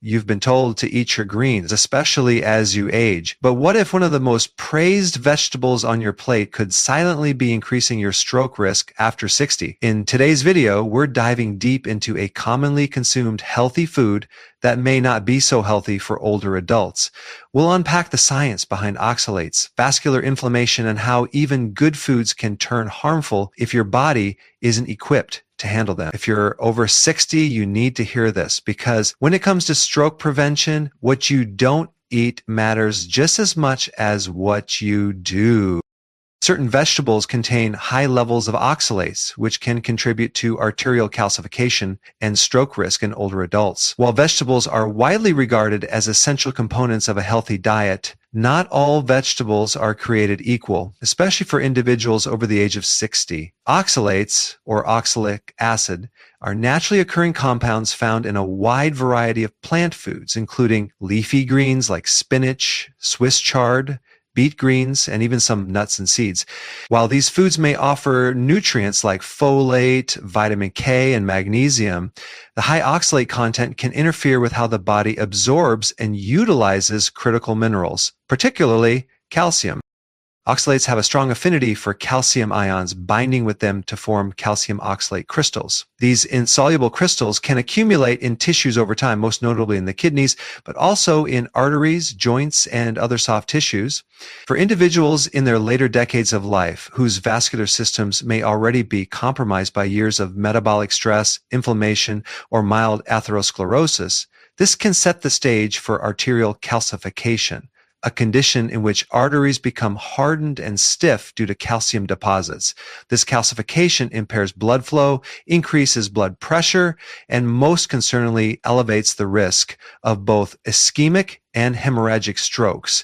you've been told to eat your greens, especially as you age. But what if one of the most praised vegetables on your plate could silently be increasing your stroke risk after 60? In today's video, we're diving deep into a commonly consumed healthy food that may not be so healthy for older adults. We'll unpack the science behind oxalates, vascular inflammation, and how even good foods can turn harmful if your body isn't equipped to handle them. If you're over 60, you need to hear this, because when it comes to stroke prevention, what you don't eat matters just as much as what you do. Certain vegetables contain high levels of oxalates, which can contribute to arterial calcification and stroke risk in older adults. While vegetables are widely regarded as essential components of a healthy diet, not all vegetables are created equal, especially for individuals over the age of 60. Oxalates, or oxalic acid, are naturally occurring compounds found in a wide variety of plant foods, including leafy greens like spinach, Swiss chard, beet greens, and even some nuts and seeds. While these foods may offer nutrients like folate, vitamin K, and magnesium, the high oxalate content can interfere with how the body absorbs and utilizes critical minerals, particularly calcium. Oxalates have a strong affinity for calcium ions, binding with them to form calcium oxalate crystals. These insoluble crystals can accumulate in tissues over time, most notably in the kidneys, but also in arteries, joints, and other soft tissues. For individuals in their later decades of life, whose vascular systems may already be compromised by years of metabolic stress, inflammation, or mild atherosclerosis, this can set the stage for arterial calcification, a condition in which arteries become hardened and stiff due to calcium deposits. This calcification impairs blood flow, increases blood pressure, and most concerningly elevates the risk of both ischemic and hemorrhagic strokes.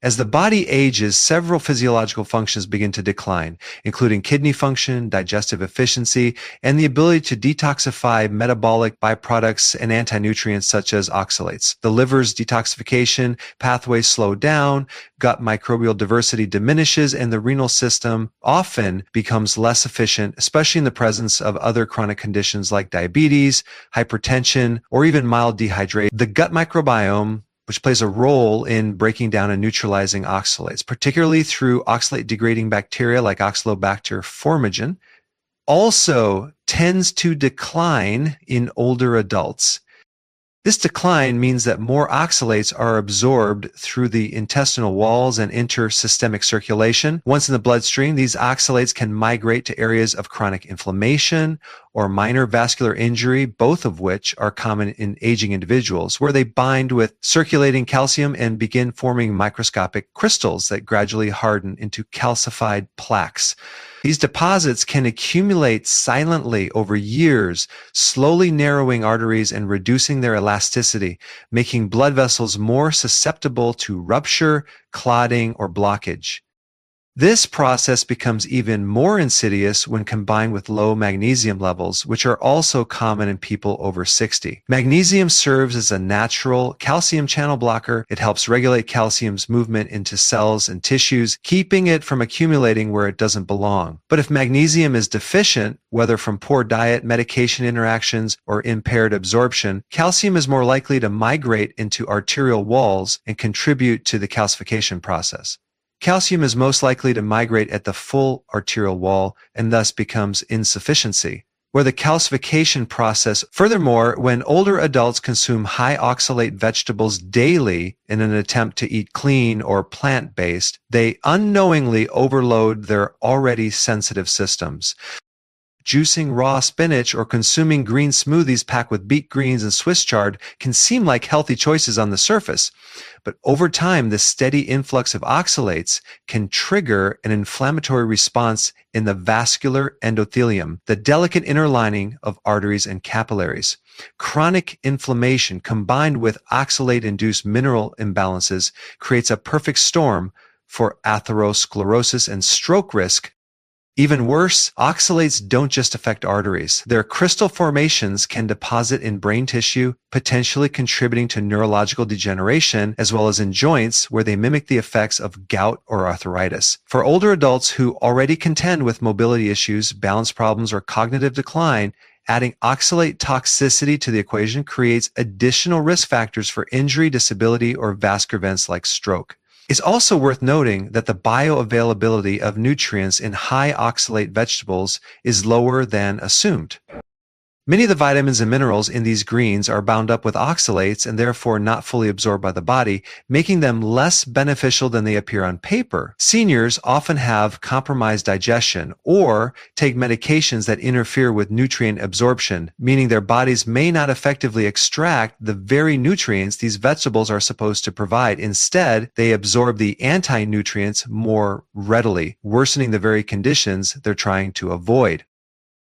As the body ages, several physiological functions begin to decline, including kidney function, digestive efficiency, and the ability to detoxify metabolic byproducts and anti-nutrients such as oxalates. The liver's detoxification pathways slow down, gut microbial diversity diminishes, and the renal system often becomes less efficient, especially in the presence of other chronic conditions like diabetes, hypertension, or even mild dehydration. The gut microbiome, which plays a role in breaking down and neutralizing oxalates, particularly through oxalate-degrading bacteria like Oxalobacter formigen, also tends to decline in older adults. This decline means that more oxalates are absorbed through the intestinal walls and enter systemic circulation. Once in the bloodstream, these oxalates can migrate to areas of chronic inflammation or minor vascular injury, both of which are common in aging individuals, where they bind with circulating calcium and begin forming microscopic crystals that gradually harden into calcified plaques. These deposits can accumulate silently over years, slowly narrowing arteries and reducing their elasticity, making blood vessels more susceptible to rupture, clotting, or blockage. This process becomes even more insidious when combined with low magnesium levels, which are also common in people over 60. Magnesium serves as a natural calcium channel blocker. It helps regulate calcium's movement into cells and tissues, keeping it from accumulating where it doesn't belong. But if magnesium is deficient, whether from poor diet, medication interactions, or impaired absorption, calcium is more likely to migrate into arterial walls and contribute to the calcification process. Calcium is most likely to migrate at the full arterial wall and thus becomes insufficiency, where the calcification process. Furthermore, when older adults consume high oxalate vegetables daily in an attempt to eat clean or plant-based, they unknowingly overload their already sensitive systems. Juicing raw spinach or consuming green smoothies packed with beet greens and Swiss chard can seem like healthy choices on the surface, but over time, the steady influx of oxalates can trigger an inflammatory response in the vascular endothelium, the delicate inner lining of arteries and capillaries. Chronic inflammation combined with oxalate-induced mineral imbalances creates a perfect storm for atherosclerosis and stroke risk. Even worse, oxalates don't just affect arteries. Their crystal formations can deposit in brain tissue, potentially contributing to neurological degeneration, as well as in joints where they mimic the effects of gout or arthritis. For older adults who already contend with mobility issues, balance problems, or cognitive decline, Adding oxalate toxicity to the equation creates additional risk factors for injury, disability, or vascular events like stroke. It's also worth noting that the bioavailability of nutrients in high oxalate vegetables is lower than assumed. Many of the vitamins and minerals in these greens are bound up with oxalates and therefore not fully absorbed by the body, making them less beneficial than they appear on paper. Seniors often have compromised digestion or take medications that interfere with nutrient absorption, meaning their bodies may not effectively extract the very nutrients these vegetables are supposed to provide. Instead, they absorb the anti-nutrients more readily, worsening the very conditions they're trying to avoid.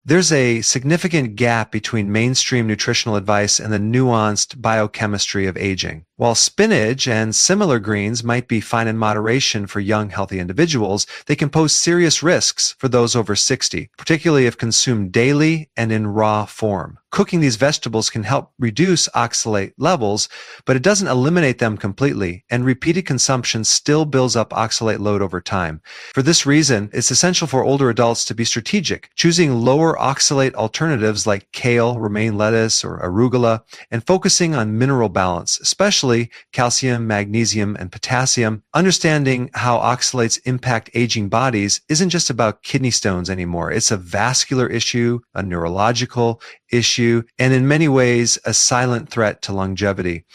There's a significant gap between mainstream nutritional advice and the nuanced biochemistry of aging. While spinach and similar greens might be fine in moderation for young, healthy individuals, they can pose serious risks for those over 60, particularly if consumed daily and in raw form. Cooking these vegetables can help reduce oxalate levels, but it doesn't eliminate them completely, and repeated consumption still builds up oxalate load over time. For this reason, it's essential for older adults to be strategic, choosing lower oxalate alternatives like kale, romaine lettuce, or arugula, and focusing on mineral balance, especially calcium, magnesium, and potassium. Understanding how oxalates impact aging bodies isn't just about kidney stones anymore. It's a vascular issue, a neurological issue, and in many ways, a silent threat to longevity.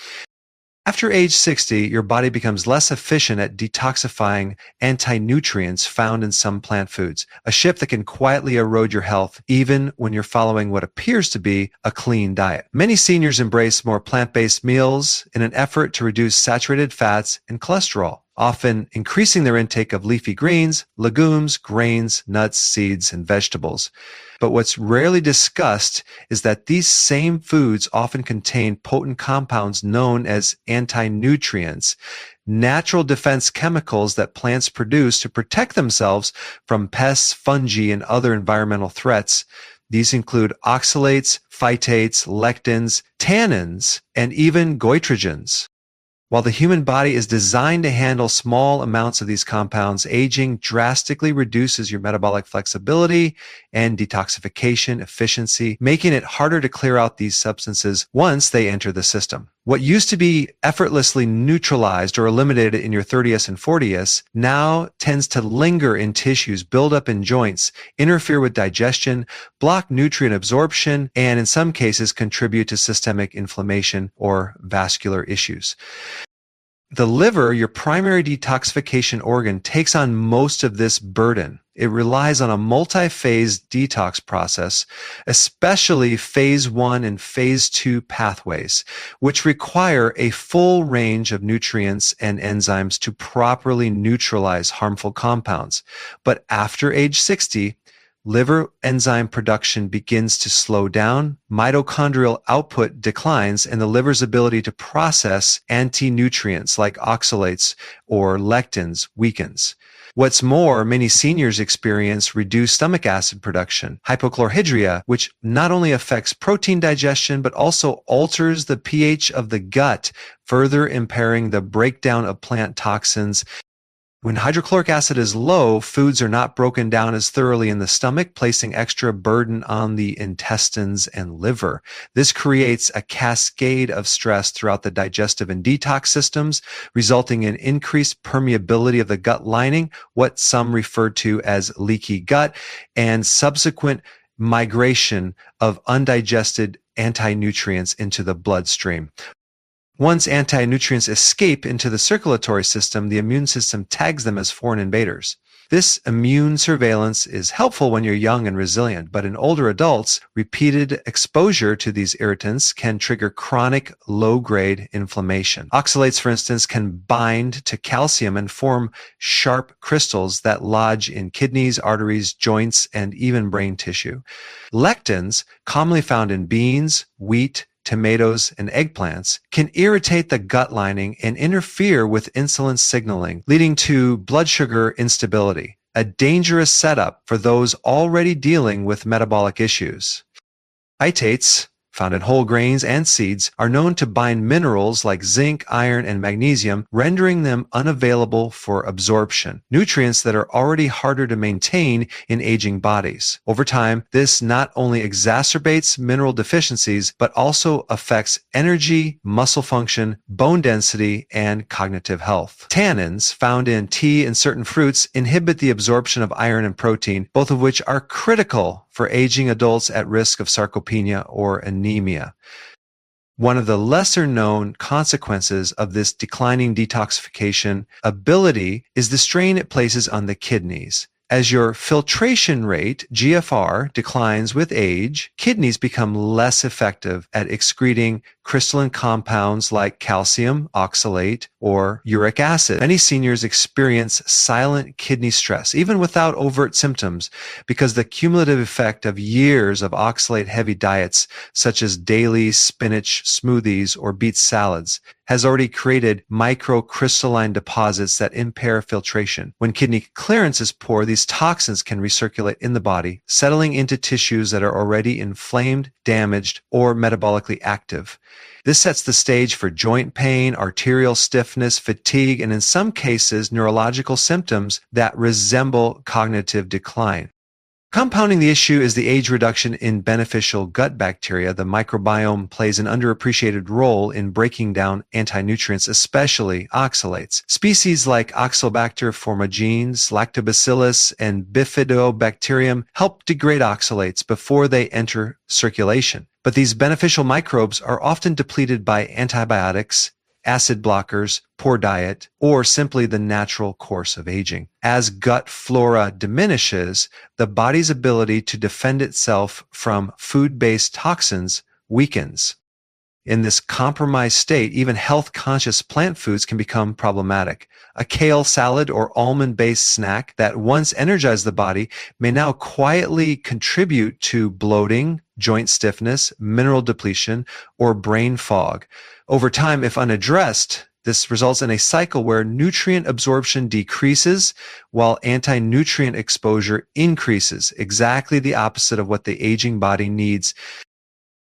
After age 60, your body becomes less efficient at detoxifying anti-nutrients found in some plant foods, a shift that can quietly erode your health even when you're following what appears to be a clean diet. Many seniors embrace more plant-based meals in an effort to reduce saturated fats and cholesterol, often increasing their intake of leafy greens, legumes, grains, nuts, seeds, and vegetables. But what's rarely discussed is that these same foods often contain potent compounds known as anti-nutrients, natural defense chemicals that plants produce to protect themselves from pests, fungi, and other environmental threats. These include oxalates, phytates, lectins, tannins, and even goitrogens. While the human body is designed to handle small amounts of these compounds, aging drastically reduces your metabolic flexibility and detoxification efficiency, making it harder to clear out these substances once they enter the system. What used to be effortlessly neutralized or eliminated in your 30s and 40s now tends to linger in tissues, build up in joints, interfere with digestion, block nutrient absorption, and in some cases contribute to systemic inflammation or vascular issues. The liver, your primary detoxification organ, takes on most of this burden. It relies on a multi-phase detox process, especially phase 1 and phase 2 pathways, which require a full range of nutrients and enzymes to properly neutralize harmful compounds. But after age 60, liver enzyme production begins to slow down, mitochondrial output declines, and the liver's ability to process anti-nutrients like oxalates or lectins weakens. What's more, many seniors experience reduced stomach acid production, hypochlorhydria, which not only affects protein digestion but also alters the pH of the gut, further impairing the breakdown of plant toxins. When hydrochloric acid is low, foods are not broken down as thoroughly in the stomach, placing extra burden on the intestines and liver. This creates a cascade of stress throughout the digestive and detox systems, resulting in increased permeability of the gut lining, what some refer to as leaky gut, and subsequent migration of undigested anti-nutrients into the bloodstream. Once anti-nutrients escape into the circulatory system, the immune system tags them as foreign invaders. This immune surveillance is helpful when you're young and resilient, but in older adults, repeated exposure to these irritants can trigger chronic low-grade inflammation. Oxalates, for instance, can bind to calcium and form sharp crystals that lodge in kidneys, arteries, joints, and even brain tissue. Lectins, commonly found in beans, wheat, tomatoes, and eggplants, can irritate the gut lining and interfere with insulin signaling, leading to blood sugar instability, a dangerous setup for those already dealing with metabolic issues. Phytates, found in whole grains and seeds, are known to bind minerals like zinc, iron, and magnesium, rendering them unavailable for absorption, nutrients that are already harder to maintain in aging bodies. Over time, this not only exacerbates mineral deficiencies, but also affects energy, muscle function, bone density, and cognitive health. Tannins, found in tea and certain fruits, inhibit the absorption of iron and protein, both of which are critical for aging adults at risk of sarcopenia or anemia. One of the lesser-known consequences of this declining detoxification ability is the strain it places on the kidneys. As your filtration rate, GFR, declines with age, kidneys become less effective at excreting crystalline compounds like calcium, oxalate, or uric acid. Many seniors experience silent kidney stress, even without overt symptoms, because the cumulative effect of years of oxalate-heavy diets, such as daily spinach smoothies or beet salads, has already created microcrystalline deposits that impair filtration. When kidney clearance is poor, these toxins can recirculate in the body, settling into tissues that are already inflamed, damaged, or metabolically active. This sets the stage for joint pain, arterial stiffness, fatigue, and in some cases, neurological symptoms that resemble cognitive decline. Compounding the issue is the age reduction in beneficial gut bacteria. The microbiome plays an underappreciated role in breaking down anti-nutrients, especially oxalates. Species like Oxalobacter formagenes, Lactobacillus, and Bifidobacterium help degrade oxalates before they enter circulation. But these beneficial microbes are often depleted by antibiotics, acid blockers, poor diet, or simply the natural course of aging. As gut flora diminishes, the body's ability to defend itself from food-based toxins weakens. In this compromised state, even health-conscious plant foods can become problematic. A kale salad or almond-based snack that once energized the body may now quietly contribute to bloating, joint stiffness, mineral depletion, or brain fog. Over time, if unaddressed, this results in a cycle where nutrient absorption decreases while anti-nutrient exposure increases, exactly the opposite of what the aging body needs.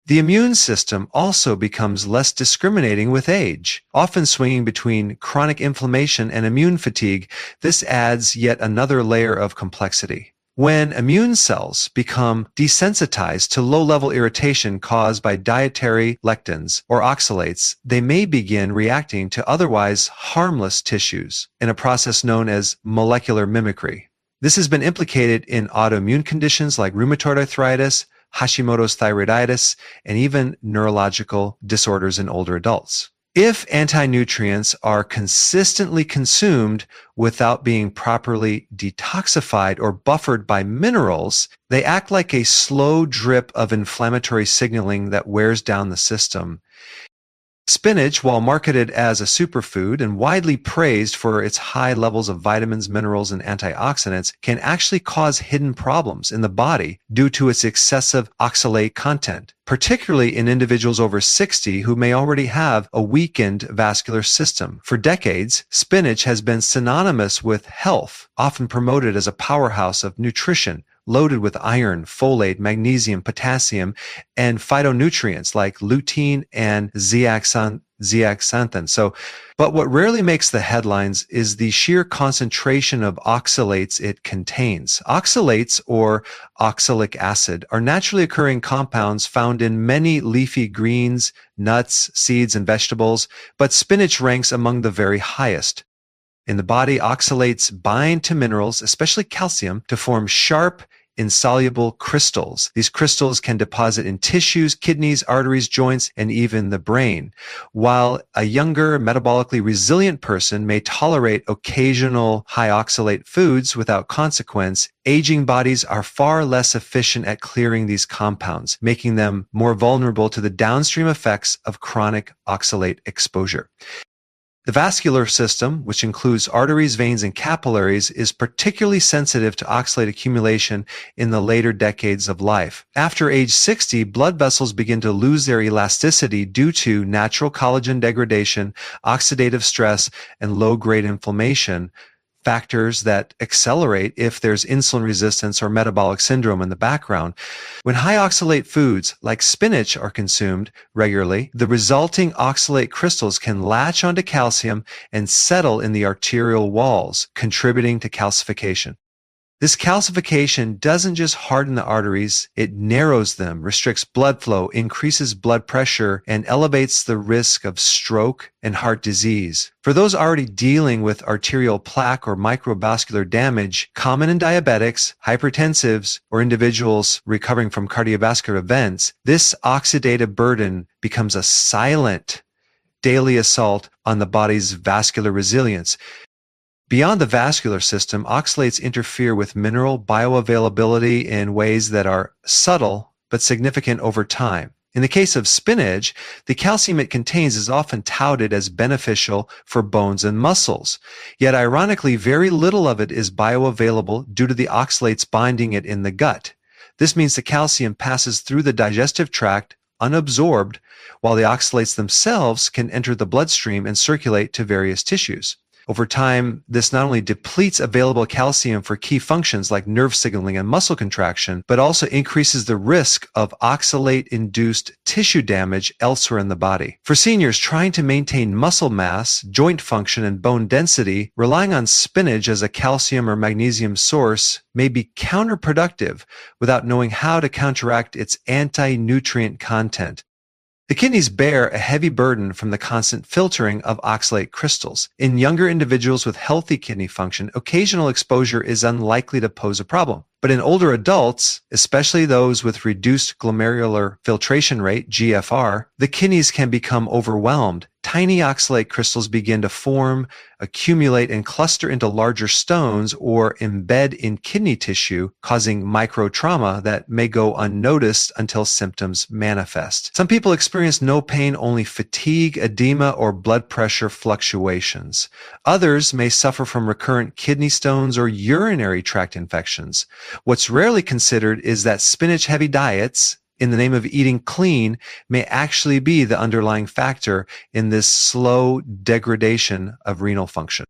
The immune system also becomes less discriminating with age, often swinging between chronic inflammation and immune fatigue. This adds yet another layer of complexity. When immune cells become desensitized to low-level irritation caused by dietary lectins or oxalates, they may begin reacting to otherwise harmless tissues in a process known as molecular mimicry. This has been implicated in autoimmune conditions like rheumatoid arthritis, Hashimoto's thyroiditis, and even neurological disorders in older adults. If anti-nutrients are consistently consumed without being properly detoxified or buffered by minerals, they act like a slow drip of inflammatory signaling that wears down the system. Spinach, while marketed as a superfood and widely praised for its high levels of vitamins, minerals, and antioxidants, can actually cause hidden problems in the body due to its excessive oxalate content, particularly in individuals over 60 who may already have a weakened vascular system. For decades, spinach has been synonymous with health, often promoted as a powerhouse of nutrition, loaded with iron, folate, magnesium, potassium, and phytonutrients like lutein and zeaxanthin. But what rarely makes the headlines is the sheer concentration of oxalates it contains. Oxalates, or oxalic acid, are naturally occurring compounds found in many leafy greens, nuts, seeds, and vegetables, but spinach ranks among the very highest. In the body, oxalates bind to minerals, especially calcium, to form sharp, insoluble crystals. These crystals can deposit in tissues, kidneys, arteries, joints, and even the brain. While a younger, metabolically resilient person may tolerate occasional high oxalate foods without consequence, aging bodies are far less efficient at clearing these compounds, making them more vulnerable to the downstream effects of chronic oxalate exposure. The vascular system, which includes arteries, veins, and capillaries, is particularly sensitive to oxalate accumulation in the later decades of life. After age 60, blood vessels begin to lose their elasticity due to natural collagen degradation, oxidative stress, and low-grade inflammation, factors that accelerate if there's insulin resistance or metabolic syndrome in the background. When high oxalate foods like spinach are consumed regularly, the resulting oxalate crystals can latch onto calcium and settle in the arterial walls, contributing to calcification. This calcification doesn't just harden the arteries, it narrows them, restricts blood flow, increases blood pressure, and elevates the risk of stroke and heart disease. For those already dealing with arterial plaque or microvascular damage, common in diabetics, hypertensives, or individuals recovering from cardiovascular events, this oxidative burden becomes a silent daily assault on the body's vascular resilience. Beyond the vascular system, oxalates interfere with mineral bioavailability in ways that are subtle but significant over time. In the case of spinach, the calcium it contains is often touted as beneficial for bones and muscles. Yet ironically, very little of it is bioavailable due to the oxalates binding it in the gut. This means the calcium passes through the digestive tract unabsorbed, while the oxalates themselves can enter the bloodstream and circulate to various tissues. Over time, this not only depletes available calcium for key functions like nerve signaling and muscle contraction, but also increases the risk of oxalate-induced tissue damage elsewhere in the body. For seniors trying to maintain muscle mass, joint function, and bone density, relying on spinach as a calcium or magnesium source may be counterproductive without knowing how to counteract its anti-nutrient content. The kidneys bear a heavy burden from the constant filtering of oxalate crystals. In younger individuals with healthy kidney function, occasional exposure is unlikely to pose a problem. But in older adults, especially those with reduced glomerular filtration rate, GFR, the kidneys can become overwhelmed. Tiny oxalate crystals begin to form, accumulate, and cluster into larger stones or embed in kidney tissue, causing microtrauma that may go unnoticed until symptoms manifest. Some people experience no pain, only fatigue, edema, or blood pressure fluctuations. Others may suffer from recurrent kidney stones or urinary tract infections. What's rarely considered is that spinach-heavy diets, in the name of eating clean, may actually be the underlying factor in this slow degradation of renal function.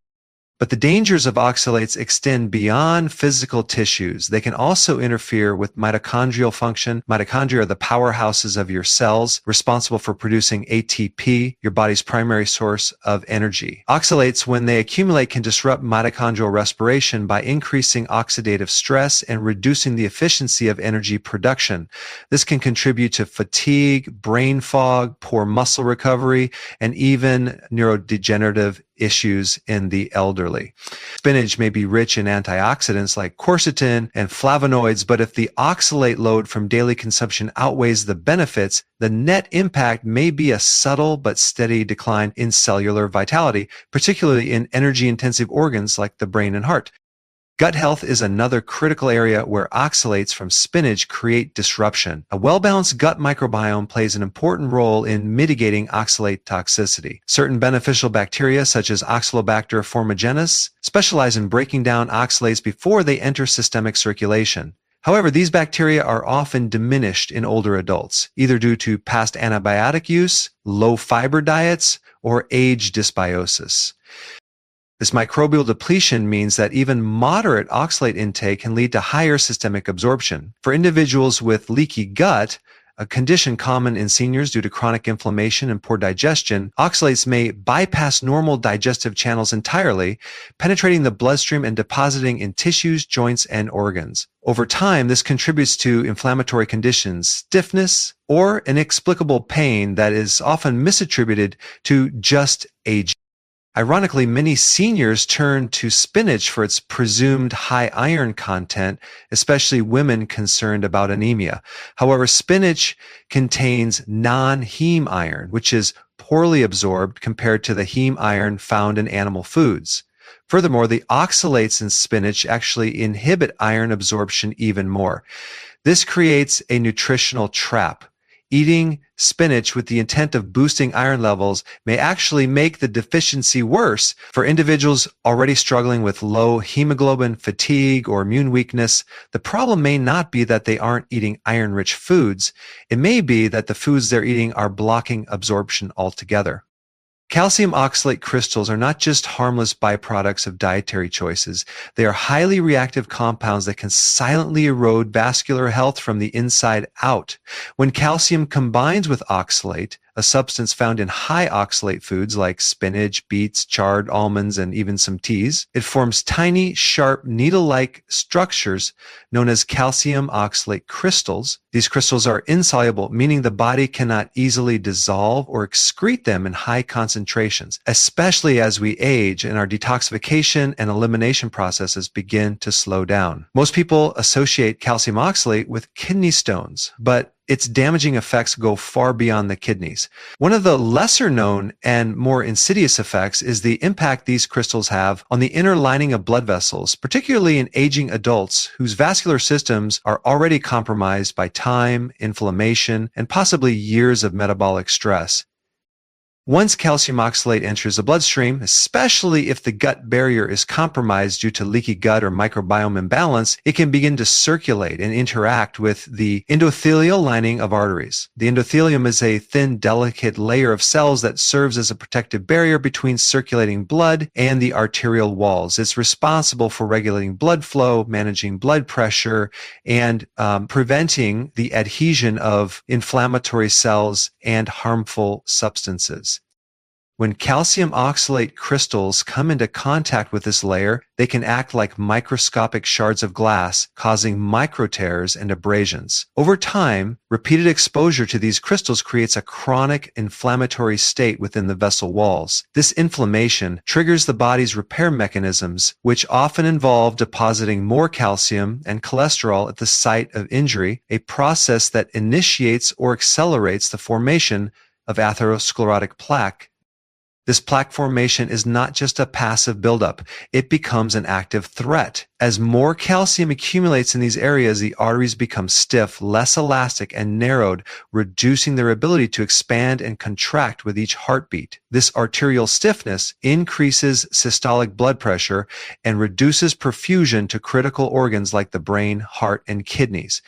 But the dangers of oxalates extend beyond physical tissues. They can also interfere with mitochondrial function. Mitochondria are the powerhouses of your cells, responsible for producing ATP, your body's primary source of energy. Oxalates, when they accumulate, can disrupt mitochondrial respiration by increasing oxidative stress and reducing the efficiency of energy production. This can contribute to fatigue, brain fog, poor muscle recovery, and even neurodegenerative issues in the elderly. Spinach may be rich in antioxidants like quercetin and flavonoids, but if the oxalate load from daily consumption outweighs the benefits, the net impact may be a subtle but steady decline in cellular vitality, particularly in energy-intensive organs like the brain and heart. Gut health is another critical area where oxalates from spinach create disruption. A well-balanced gut microbiome plays an important role in mitigating oxalate toxicity. Certain beneficial bacteria, such as Oxalobacter formigenes, specialize in breaking down oxalates before they enter systemic circulation. However, these bacteria are often diminished in older adults, either due to past antibiotic use, low-fiber diets, or age dysbiosis. This microbial depletion means that even moderate oxalate intake can lead to higher systemic absorption. For individuals with leaky gut, a condition common in seniors due to chronic inflammation and poor digestion, oxalates may bypass normal digestive channels entirely, penetrating the bloodstream and depositing in tissues, joints, and organs. Over time, this contributes to inflammatory conditions, stiffness, or inexplicable pain that is often misattributed to just aging. Ironically, many seniors turn to spinach for its presumed high iron content, especially women concerned about anemia. However, spinach contains non-heme iron, which is poorly absorbed compared to the heme iron found in animal foods. Furthermore, the oxalates in spinach actually inhibit iron absorption even more. This creates a nutritional trap. Eating spinach with the intent of boosting iron levels may actually make the deficiency worse. For individuals already struggling with low hemoglobin, fatigue, or immune weakness, the problem may not be that they aren't eating iron-rich foods. It may be that the foods they're eating are blocking absorption altogether. Calcium oxalate crystals are not just harmless byproducts of dietary choices. They are highly reactive compounds that can silently erode vascular health from the inside out. When calcium combines with oxalate, a substance found in high oxalate foods like spinach, beets, charred almonds, and even some teas, it forms tiny, sharp, needle-like structures known as calcium oxalate crystals. These crystals are insoluble, meaning the body cannot easily dissolve or excrete them in high concentrations, especially as we age and our detoxification and elimination processes begin to slow down. Most people associate calcium oxalate with kidney stones, but its damaging effects go far beyond the kidneys. One of the lesser known and more insidious effects is the impact these crystals have on the inner lining of blood vessels, particularly in aging adults whose vascular systems are already compromised by time, inflammation, and possibly years of metabolic stress. Once calcium oxalate enters the bloodstream, especially if the gut barrier is compromised due to leaky gut or microbiome imbalance, it can begin to circulate and interact with the endothelial lining of arteries. The endothelium is a thin, delicate layer of cells that serves as a protective barrier between circulating blood and the arterial walls. It's responsible for regulating blood flow, managing blood pressure, and preventing the adhesion of inflammatory cells and harmful substances. When calcium oxalate crystals come into contact with this layer, they can act like microscopic shards of glass, causing microtears and abrasions. Over time, repeated exposure to these crystals creates a chronic inflammatory state within the vessel walls. This inflammation triggers the body's repair mechanisms, which often involve depositing more calcium and cholesterol at the site of injury, a process that initiates or accelerates the formation of atherosclerotic plaque. This plaque formation is not just a passive buildup, it becomes an active threat. As more calcium accumulates in these areas, the arteries become stiff, less elastic, and narrowed, reducing their ability to expand and contract with each heartbeat. This arterial stiffness increases systolic blood pressure and reduces perfusion to critical organs like the brain, heart, and kidneys.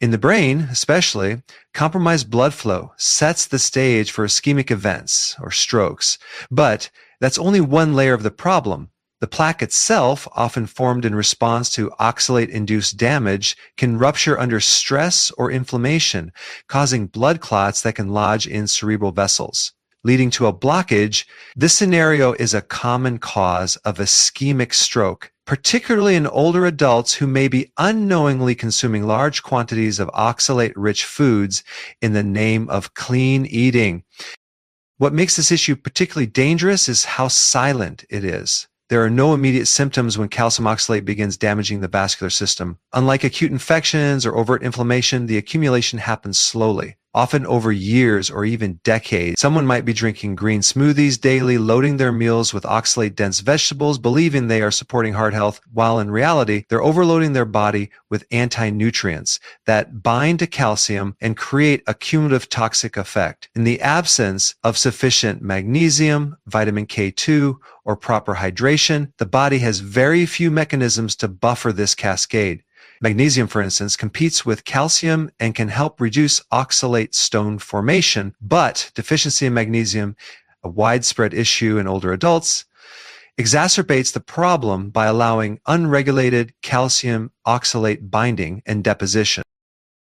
In the brain, especially, compromised blood flow sets the stage for ischemic events or strokes. But that's only one layer of the problem. The plaque itself, often formed in response to oxalate-induced damage, can rupture under stress or inflammation, causing blood clots that can lodge in cerebral vessels, leading to a blockage. This scenario is a common cause of ischemic stroke, particularly in older adults who may be unknowingly consuming large quantities of oxalate-rich foods in the name of clean eating. What makes this issue particularly dangerous is how silent it is. There are no immediate symptoms when calcium oxalate begins damaging the vascular system. Unlike acute infections or overt inflammation, the accumulation happens slowly, often over years or even decades. Someone might be drinking green smoothies daily, loading their meals with oxalate-dense vegetables, believing they are supporting heart health, while in reality, they're overloading their body with anti-nutrients that bind to calcium and create a cumulative toxic effect. In the absence of sufficient magnesium, vitamin K2, or proper hydration, the body has very few mechanisms to buffer this cascade. Magnesium, for instance, competes with calcium and can help reduce oxalate stone formation, but deficiency in magnesium, a widespread issue in older adults, exacerbates the problem by allowing unregulated calcium oxalate binding and deposition.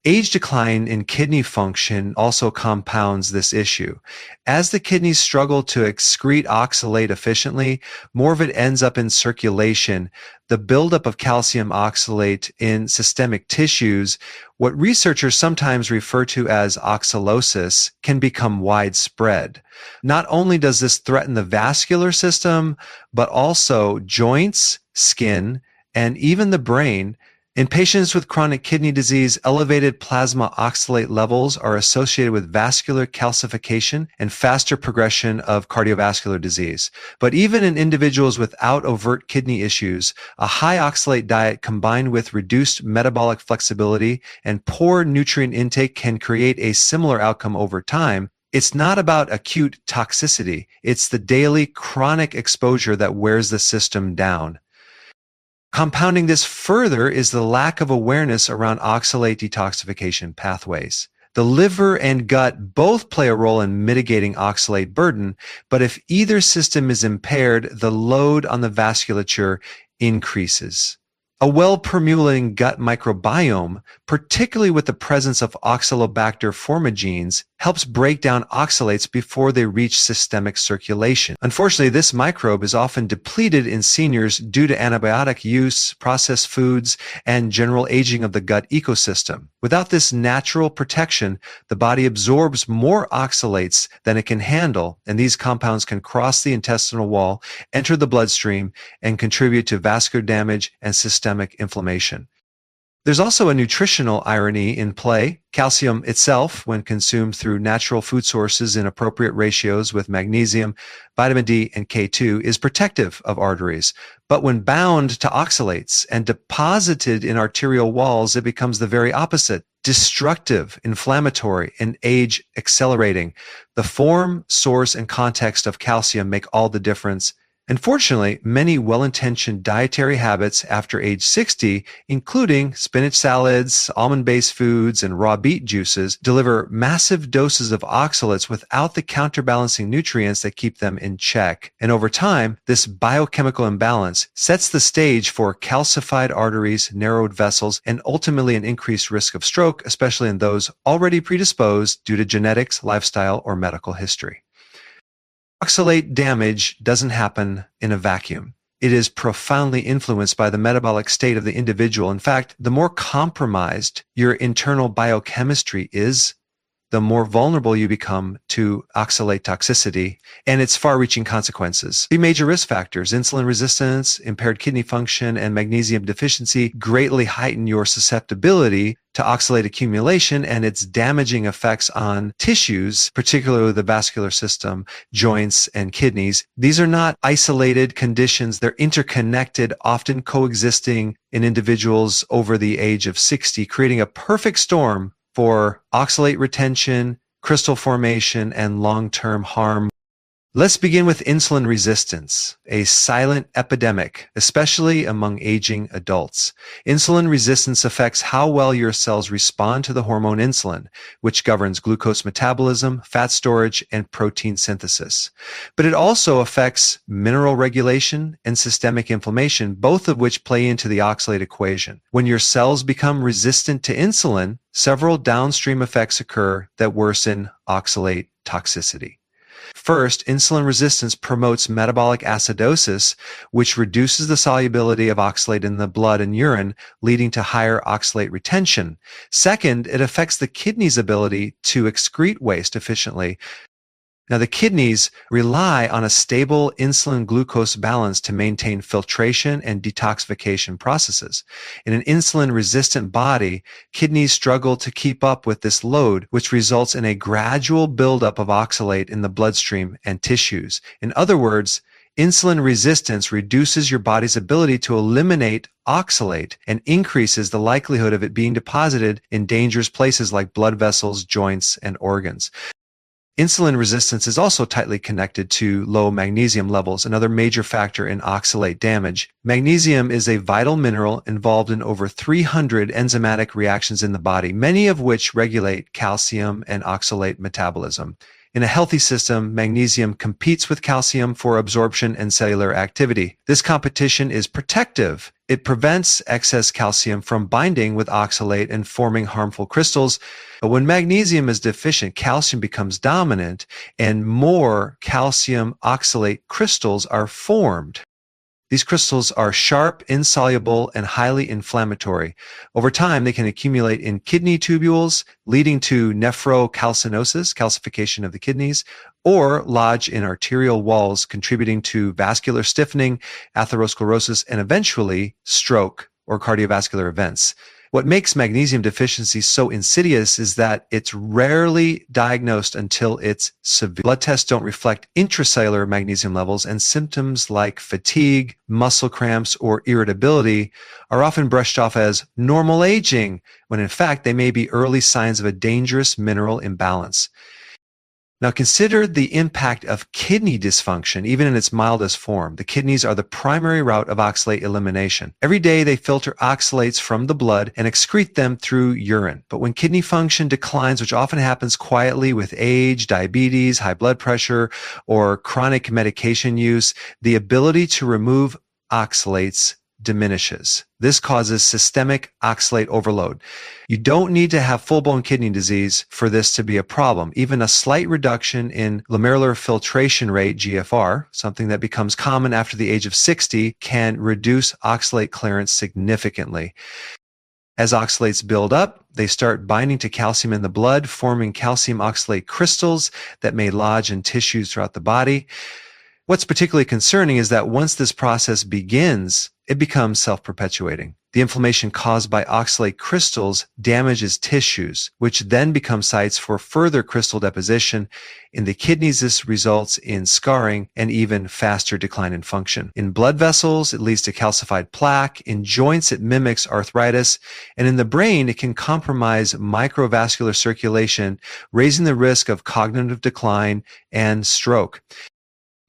Age decline in kidney function also compounds this issue. As the kidneys struggle to excrete oxalate efficiently, more of it ends up in circulation. The buildup of calcium oxalate in systemic tissues, what researchers sometimes refer to as oxalosis, can become widespread. Not only does this threaten the vascular system, but also joints, skin, and even the brain. In patients with chronic kidney disease, elevated plasma oxalate levels are associated with vascular calcification and faster progression of cardiovascular disease. But even in individuals without overt kidney issues, a high oxalate diet combined with reduced metabolic flexibility and poor nutrient intake can create a similar outcome over time. It's not about acute toxicity. It's the daily chronic exposure that wears the system down. Compounding this further is the lack of awareness around oxalate detoxification pathways. The liver and gut both play a role in mitigating oxalate burden, but if either system is impaired, the load on the vasculature increases. A well-permulating gut microbiome, particularly with the presence of Oxalobacter formigenes, helps break down oxalates before they reach systemic circulation. Unfortunately, this microbe is often depleted in seniors due to antibiotic use, processed foods, and general aging of the gut ecosystem. Without this natural protection, the body absorbs more oxalates than it can handle, and these compounds can cross the intestinal wall, enter the bloodstream, and contribute to vascular damage and systemic inflammation. There's also a nutritional irony in play. Calcium itself, when consumed through natural food sources in appropriate ratios with magnesium, vitamin D, and K2, is protective of arteries. But when bound to oxalates and deposited in arterial walls, it becomes the very opposite: destructive, inflammatory, and age-accelerating. The form, source, and context of calcium make all the difference. Unfortunately, many well-intentioned dietary habits after age 60, including spinach salads, almond-based foods, and raw beet juices, deliver massive doses of oxalates without the counterbalancing nutrients that keep them in check. And over time, this biochemical imbalance sets the stage for calcified arteries, narrowed vessels, and ultimately an increased risk of stroke, especially in those already predisposed due to genetics, lifestyle, or medical history. Oxalate damage doesn't happen in a vacuum. It is profoundly influenced by the metabolic state of the individual. In fact, the more compromised your internal biochemistry is, the more vulnerable you become to oxalate toxicity and its far-reaching consequences. The major risk factors: insulin resistance, impaired kidney function, and magnesium deficiency greatly heighten your susceptibility to oxalate accumulation and its damaging effects on tissues, particularly the vascular system, joints, and kidneys. These are not isolated conditions. They're interconnected, often coexisting in individuals over the age of 60, creating a perfect storm for oxalate retention, crystal formation, and long-term harm. Let's begin with insulin resistance, a silent epidemic, especially among aging adults. Insulin resistance affects how well your cells respond to the hormone insulin, which governs glucose metabolism, fat storage, and protein synthesis. But it also affects mineral regulation and systemic inflammation, both of which play into the oxalate equation. When your cells become resistant to insulin, several downstream effects occur that worsen oxalate toxicity. First, insulin resistance promotes metabolic acidosis, which reduces the solubility of oxalate in the blood and urine, leading to higher oxalate retention. Second, it affects the kidney's ability to excrete waste efficiently. Now, the kidneys rely on a stable insulin-glucose balance to maintain filtration and detoxification processes. In an insulin-resistant body, kidneys struggle to keep up with this load, which results in a gradual buildup of oxalate in the bloodstream and tissues. In other words, insulin resistance reduces your body's ability to eliminate oxalate and increases the likelihood of it being deposited in dangerous places like blood vessels, joints, and organs. Insulin resistance is also tightly connected to low magnesium levels, another major factor in oxalate damage. Magnesium is a vital mineral involved in over 300 enzymatic reactions in the body, many of which regulate calcium and oxalate metabolism. In a healthy system, magnesium competes with calcium for absorption and cellular activity. This competition is protective. It prevents excess calcium from binding with oxalate and forming harmful crystals. But when magnesium is deficient, calcium becomes dominant and more calcium oxalate crystals are formed. These crystals are sharp, insoluble, and highly inflammatory. Over time, they can accumulate in kidney tubules, leading to nephrocalcinosis, calcification of the kidneys, or lodge in arterial walls, contributing to vascular stiffening, atherosclerosis, and eventually stroke or cardiovascular events. What makes magnesium deficiency so insidious is that it's rarely diagnosed until it's severe. Blood tests don't reflect intracellular magnesium levels, and symptoms like fatigue, muscle cramps, or irritability are often brushed off as normal aging, when in fact they may be early signs of a dangerous mineral imbalance. Now consider the impact of kidney dysfunction, even in its mildest form. The kidneys are the primary route of oxalate elimination. Every day they filter oxalates from the blood and excrete them through urine. But when kidney function declines, which often happens quietly with age, diabetes, high blood pressure, or chronic medication use, the ability to remove oxalates diminishes. This causes systemic oxalate overload. You don't need to have full-blown kidney disease for this to be a problem. Even a slight reduction in glomerular filtration rate, GFR, something that becomes common after the age of 60, can reduce oxalate clearance significantly. As oxalates build up, they start binding to calcium in the blood, forming calcium oxalate crystals that may lodge in tissues throughout the body. What's particularly concerning is that once this process begins, it becomes self-perpetuating. The inflammation caused by oxalate crystals damages tissues, which then become sites for further crystal deposition. In the kidneys, this results in scarring and even faster decline in function. In blood vessels, it leads to calcified plaque. In joints, it mimics arthritis. And in the brain, it can compromise microvascular circulation, raising the risk of cognitive decline and stroke.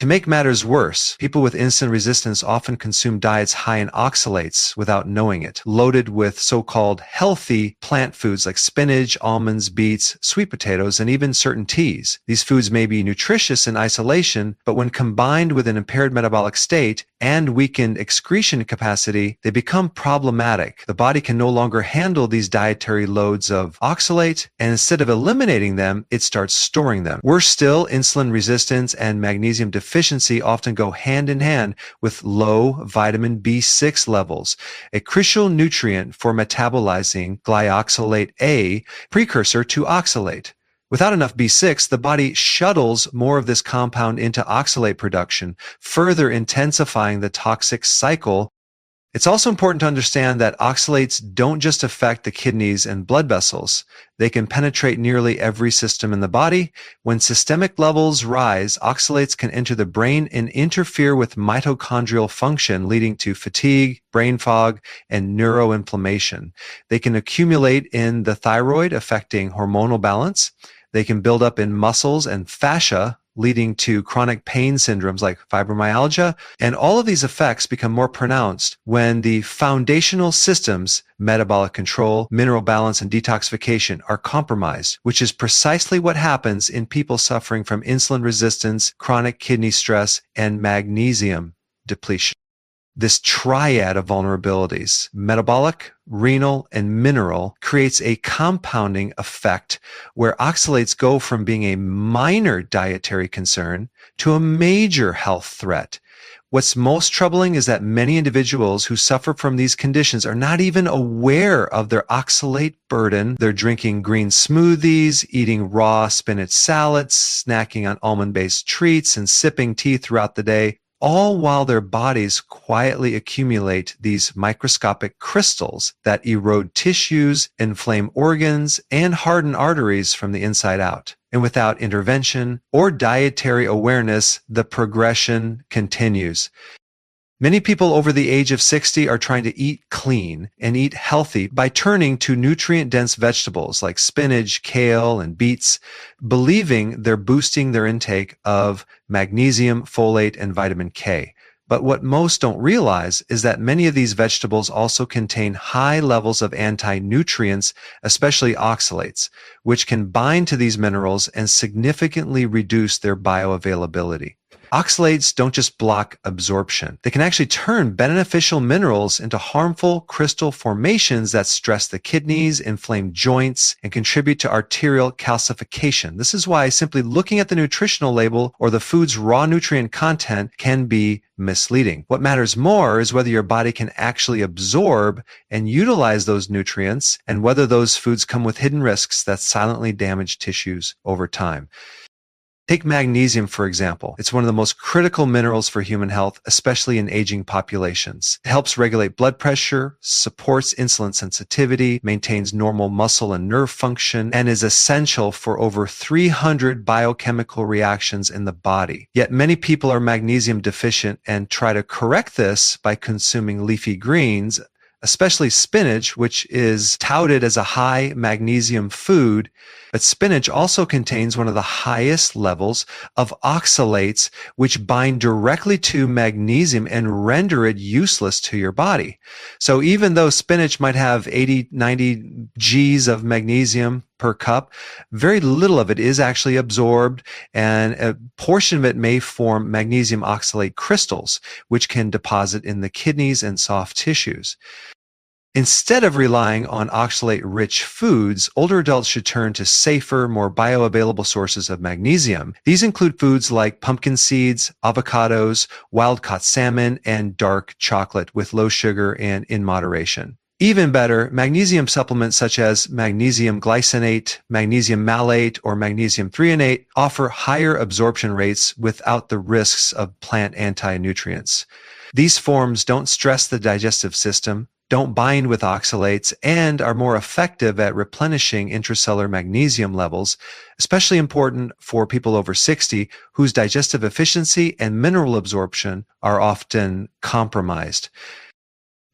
To make matters worse, people with insulin resistance often consume diets high in oxalates without knowing it, loaded with so-called healthy plant foods like spinach, almonds, beets, sweet potatoes, and even certain teas. These foods may be nutritious in isolation, but when combined with an impaired metabolic state and weakened excretion capacity, they become problematic. The body can no longer handle these dietary loads of oxalate, and instead of eliminating them, it starts storing them. Worse still, insulin resistance and magnesium deficiency often go hand in hand with low vitamin B6 levels, a crucial nutrient for metabolizing glyoxylate A, precursor to oxalate. Without enough B6, the body shuttles more of this compound into oxalate production, further intensifying the toxic cycle. It's also important to understand that oxalates don't just affect the kidneys and blood vessels. They can penetrate nearly every system in the body. When systemic levels rise, oxalates can enter the brain and interfere with mitochondrial function, leading to fatigue, brain fog, and neuroinflammation. They can accumulate in the thyroid, affecting hormonal balance. They can build up in muscles and fascia, leading to chronic pain syndromes like fibromyalgia. And all of these effects become more pronounced when the foundational systems, metabolic control, mineral balance, and detoxification, are compromised, which is precisely what happens in people suffering from insulin resistance, chronic kidney stress, and magnesium depletion. This triad of vulnerabilities, metabolic, renal, and mineral, creates a compounding effect where oxalates go from being a minor dietary concern to a major health threat. What's most troubling is that many individuals who suffer from these conditions are not even aware of their oxalate burden. They're drinking green smoothies, eating raw spinach salads, snacking on almond-based treats, and sipping tea throughout the day, all while their bodies quietly accumulate these microscopic crystals that erode tissues, inflame organs, and harden arteries from the inside out. And without intervention or dietary awareness, the progression continues. Many people over the age of 60 are trying to eat clean and eat healthy by turning to nutrient-dense vegetables like spinach, kale, and beets, believing they're boosting their intake of magnesium, folate, and vitamin K. But what most don't realize is that many of these vegetables also contain high levels of anti-nutrients, especially oxalates, which can bind to these minerals and significantly reduce their bioavailability. Oxalates don't just block absorption. They can actually turn beneficial minerals into harmful crystal formations that stress the kidneys, inflame joints, and contribute to arterial calcification. This is why simply looking at the nutritional label or the food's raw nutrient content can be misleading. What matters more is whether your body can actually absorb and utilize those nutrients, and whether those foods come with hidden risks that silently damage tissues over time. Take magnesium, for example. It's one of the most critical minerals for human health, especially in aging populations. It helps regulate blood pressure, supports insulin sensitivity, maintains normal muscle and nerve function, and is essential for over 300 biochemical reactions in the body. Yet many people are magnesium deficient and try to correct this by consuming leafy greens, especially spinach, which is touted as a high magnesium food. But spinach also contains one of the highest levels of oxalates, which bind directly to magnesium and render it useless to your body. So even though spinach might have 80, 90 Gs of magnesium per cup, very little of it is actually absorbed, and a portion of it may form magnesium oxalate crystals, which can deposit in the kidneys and soft tissues. Instead of relying on oxalate-rich foods, older adults should turn to safer, more bioavailable sources of magnesium. These include foods like pumpkin seeds, avocados, wild-caught salmon, and dark chocolate with low sugar and in moderation. Even better, magnesium supplements such as magnesium glycinate, magnesium malate, or magnesium threonate offer higher absorption rates without the risks of plant anti-nutrients. These forms don't stress the digestive system, don't bind with oxalates, and are more effective at replenishing intracellular magnesium levels, especially important for people over 60 whose digestive efficiency and mineral absorption are often compromised.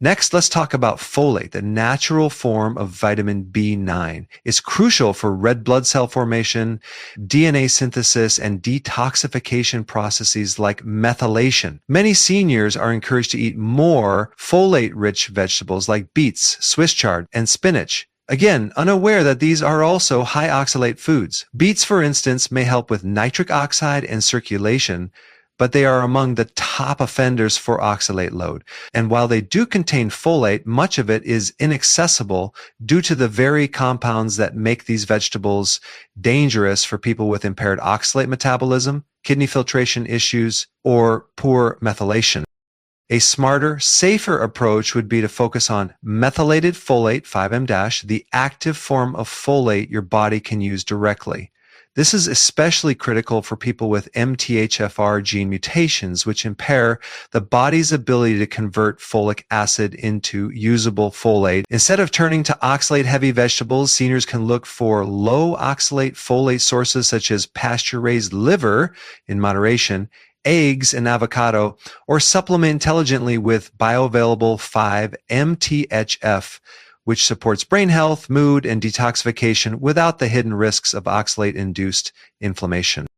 Next, let's talk about folate, the natural form of vitamin B9. It's crucial for red blood cell formation, DNA synthesis, and detoxification processes like methylation. Many seniors are encouraged to eat more folate-rich vegetables like beets, Swiss chard, and spinach. Again, unaware that these are also high oxalate foods. Beets, for instance, may help with nitric oxide and circulation, but they are among the top offenders for oxalate load. And while they do contain folate, much of it is inaccessible due to the very compounds that make these vegetables dangerous for people with impaired oxalate metabolism, kidney filtration issues, or poor methylation. A smarter, safer approach would be to focus on methylated folate, 5M-, the active form of folate your body can use directly. This is especially critical for people with MTHFR gene mutations, which impair the body's ability to convert folic acid into usable folate. Instead of turning to oxalate-heavy vegetables, seniors can look for low oxalate folate sources such as pasture-raised liver in moderation, eggs and avocado, or supplement intelligently with bioavailable 5-MTHF, which supports brain health, mood, and detoxification without the hidden risks of oxalate-induced inflammation.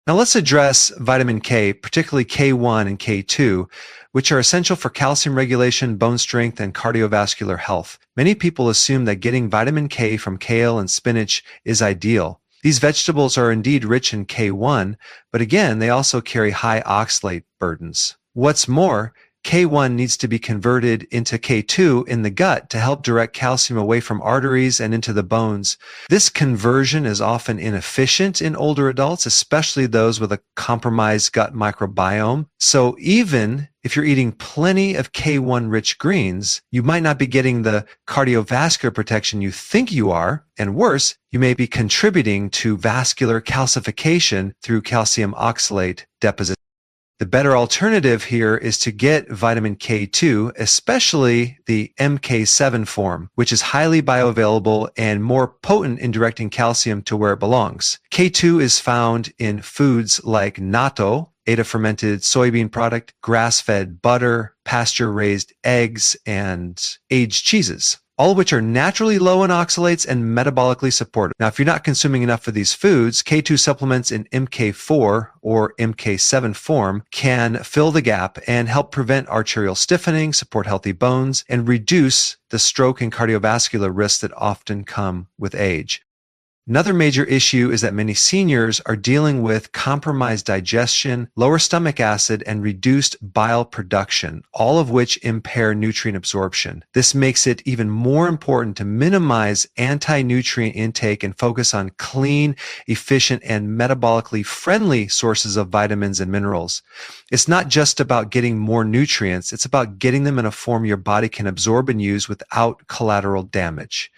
Now let's address vitamin K, particularly K1 and K2, which are essential for calcium regulation, bone strength, and cardiovascular health. Many people assume that getting vitamin K from kale and spinach is ideal. These vegetables are indeed rich in K1, but again, they also carry high oxalate burdens. What's more, K1 needs to be converted into K2 in the gut to help direct calcium away from arteries and into the bones. This conversion is often inefficient in older adults, especially those with a compromised gut microbiome. So even if you're eating plenty of K1-rich greens, you might not be getting the cardiovascular protection you think you are, and worse, you may be contributing to vascular calcification through calcium oxalate deposition. The better alternative here is to get vitamin K2, especially the MK7 form, which is highly bioavailable and more potent in directing calcium to where it belongs. K2 is found in foods like natto, Ada-fermented soybean product, grass-fed butter, pasture-raised eggs, and aged cheeses, all of which are naturally low in oxalates and metabolically supportive. Now, if you're not consuming enough of these foods, K2 supplements in MK4 or MK7 form can fill the gap and help prevent arterial stiffening, support healthy bones, and reduce the stroke and cardiovascular risks that often come with age. Another major issue is that many seniors are dealing with compromised digestion, lower stomach acid, and reduced bile production, all of which impair nutrient absorption. This makes it even more important to minimize anti-nutrient intake and focus on clean, efficient, and metabolically friendly sources of vitamins and minerals. It's not just about getting more nutrients, it's about getting them in a form your body can absorb and use without collateral damage.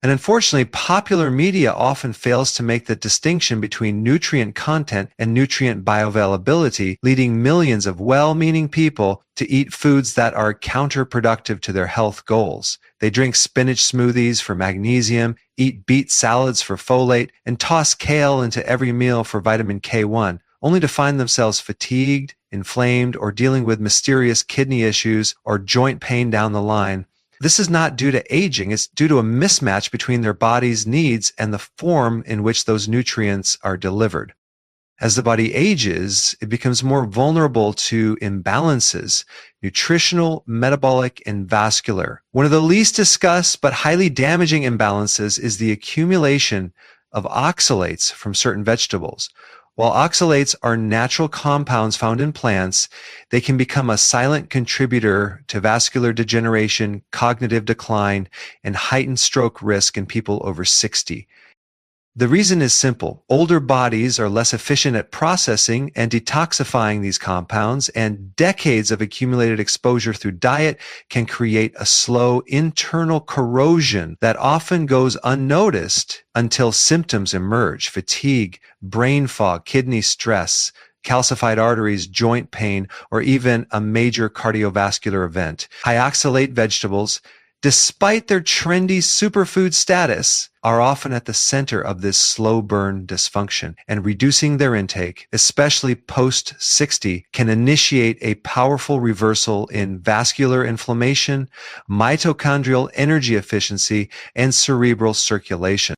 And unfortunately, popular media often fails to make the distinction between nutrient content and nutrient bioavailability, leading millions of well-meaning people to eat foods that are counterproductive to their health goals. They drink spinach smoothies for magnesium, eat beet salads for folate, and toss kale into every meal for vitamin K1, only to find themselves fatigued, inflamed, or dealing with mysterious kidney issues or joint pain down the line. This is not due to aging, it's due to a mismatch between their body's needs and the form in which those nutrients are delivered. As the body ages, it becomes more vulnerable to imbalances, nutritional, metabolic, and vascular. One of the least discussed but highly damaging imbalances is the accumulation of oxalates from certain vegetables. While oxalates are natural compounds found in plants, they can become a silent contributor to vascular degeneration, cognitive decline, and heightened stroke risk in people over 60. The reason is simple. Older bodies are less efficient at processing and detoxifying these compounds, and decades of accumulated exposure through diet can create a slow internal corrosion that often goes unnoticed until symptoms emerge: fatigue, brain fog, kidney stress, calcified arteries, joint pain, or even a major cardiovascular event. High oxalate vegetables, despite their trendy superfood status, are often at the center of this slow burn dysfunction, and reducing their intake, especially post-60, can initiate a powerful reversal in vascular inflammation, mitochondrial energy efficiency, and cerebral circulation.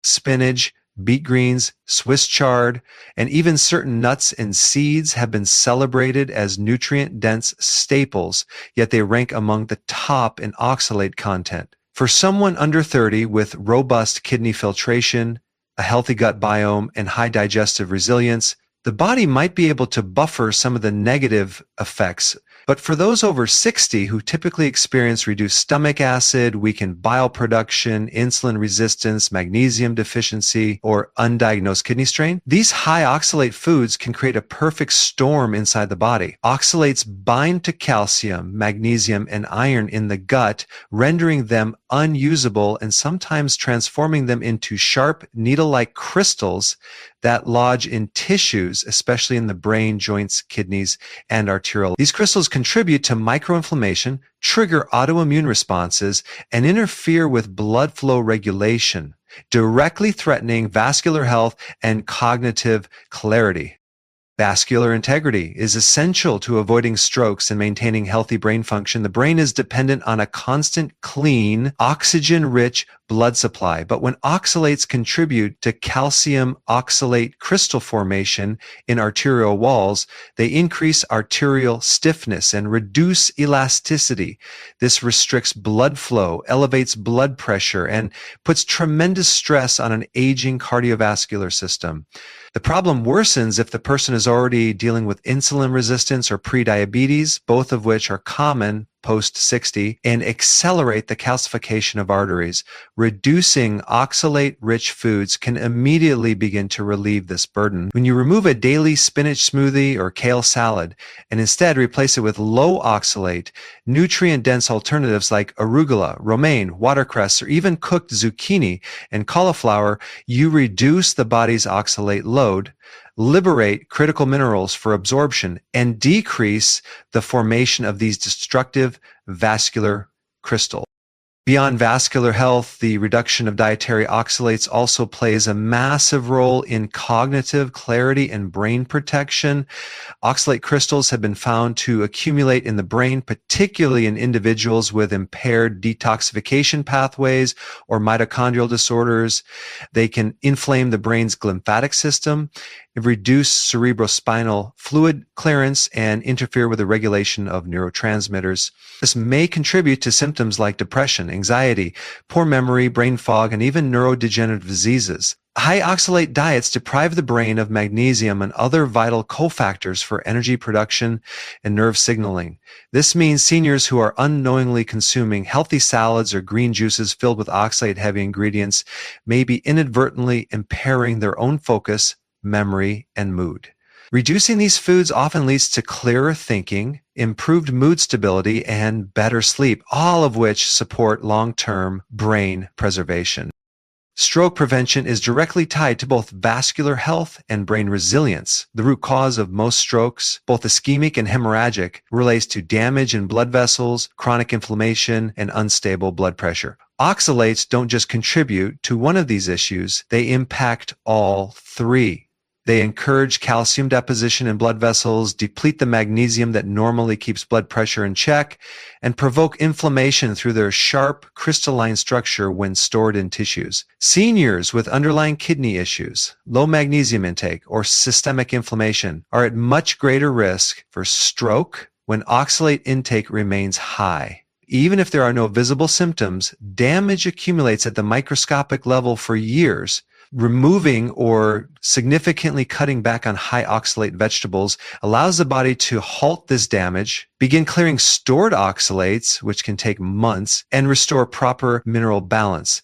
Spinach, beet greens, Swiss chard, and even certain nuts and seeds have been celebrated as nutrient-dense staples, yet they rank among the top in oxalate content. For someone under 30 with robust kidney filtration, a healthy gut biome, and high digestive resilience, the body might be able to buffer some of the negative effects. But for those over 60 who typically experience reduced stomach acid, weakened bile production, insulin resistance, magnesium deficiency, or undiagnosed kidney strain, these high oxalate foods can create a perfect storm inside the body. Oxalates bind to calcium, magnesium, and iron in the gut, rendering them unusable and sometimes transforming them into sharp, needle-like crystals that lodge in tissues, especially in the brain, joints, kidneys, and arterial. These crystals contribute to microinflammation, trigger autoimmune responses, and interfere with blood flow regulation, directly threatening vascular health and cognitive clarity. Vascular integrity is essential to avoiding strokes and maintaining healthy brain function. The brain is dependent on a constant, clean, oxygen-rich blood supply. But when oxalates contribute to calcium oxalate crystal formation in arterial walls, they increase arterial stiffness and reduce elasticity. This restricts blood flow, elevates blood pressure, and puts tremendous stress on an aging cardiovascular system. The problem worsens if the person is already dealing with insulin resistance or prediabetes, both of which are common post-60, and accelerate the calcification of arteries. Reducing oxalate-rich foods can immediately begin to relieve this burden. When you remove a daily spinach smoothie or kale salad and instead replace it with low oxalate, nutrient-dense alternatives like arugula, romaine, watercress, or even cooked zucchini and cauliflower, you reduce the body's oxalate load, liberate critical minerals for absorption, and decrease the formation of these destructive vascular crystals. Beyond vascular health, the reduction of dietary oxalates also plays a massive role in cognitive clarity and brain protection. Oxalate crystals have been found to accumulate in the brain, particularly in individuals with impaired detoxification pathways or mitochondrial disorders. They can inflame the brain's lymphatic system, reduce cerebrospinal fluid clearance, and interfere with the regulation of neurotransmitters. This may contribute to symptoms like depression, anxiety, poor memory, brain fog, and even neurodegenerative diseases. High oxalate diets deprive the brain of magnesium and other vital cofactors for energy production and nerve signaling. This means seniors who are unknowingly consuming healthy salads or green juices filled with oxalate-heavy ingredients may be inadvertently impairing their own focus, memory, and mood. Reducing these foods often leads to clearer thinking, improved mood stability, and better sleep, all of which support long-term brain preservation. Stroke prevention is directly tied to both vascular health and brain resilience. The root cause of most strokes, both ischemic and hemorrhagic, relates to damage in blood vessels, chronic inflammation, and unstable blood pressure. Oxalates don't just contribute to one of these issues, they impact all three. They encourage calcium deposition in blood vessels, deplete the magnesium that normally keeps blood pressure in check, and provoke inflammation through their sharp, crystalline structure when stored in tissues. Seniors with underlying kidney issues, low magnesium intake, or systemic inflammation are at much greater risk for stroke when oxalate intake remains high. Even if there are no visible symptoms, damage accumulates at the microscopic level for years. Removing or significantly cutting back on high oxalate vegetables allows the body to halt this damage, begin clearing stored oxalates, which can take months, and restore proper mineral balance.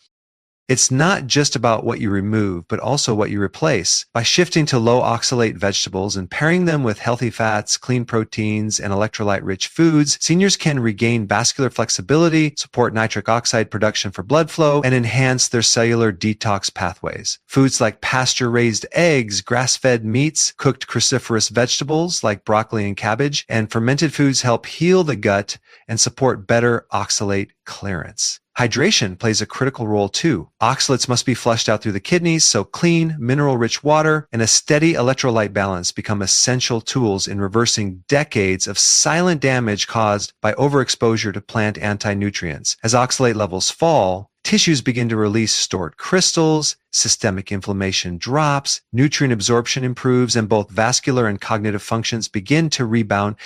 It's not just about what you remove, but also what you replace. By shifting to low oxalate vegetables and pairing them with healthy fats, clean proteins, and electrolyte-rich foods, seniors can regain vascular flexibility, support nitric oxide production for blood flow, and enhance their cellular detox pathways. Foods like pasture-raised eggs, grass-fed meats, cooked cruciferous vegetables like broccoli and cabbage, and fermented foods help heal the gut and support better oxalate clearance. Hydration plays a critical role too. Oxalates must be flushed out through the kidneys, so clean, mineral-rich water and a steady electrolyte balance become essential tools in reversing decades of silent damage caused by overexposure to plant anti-nutrients. As oxalate levels fall, tissues begin to release stored crystals, systemic inflammation drops, nutrient absorption improves, and both vascular and cognitive functions begin to rebound.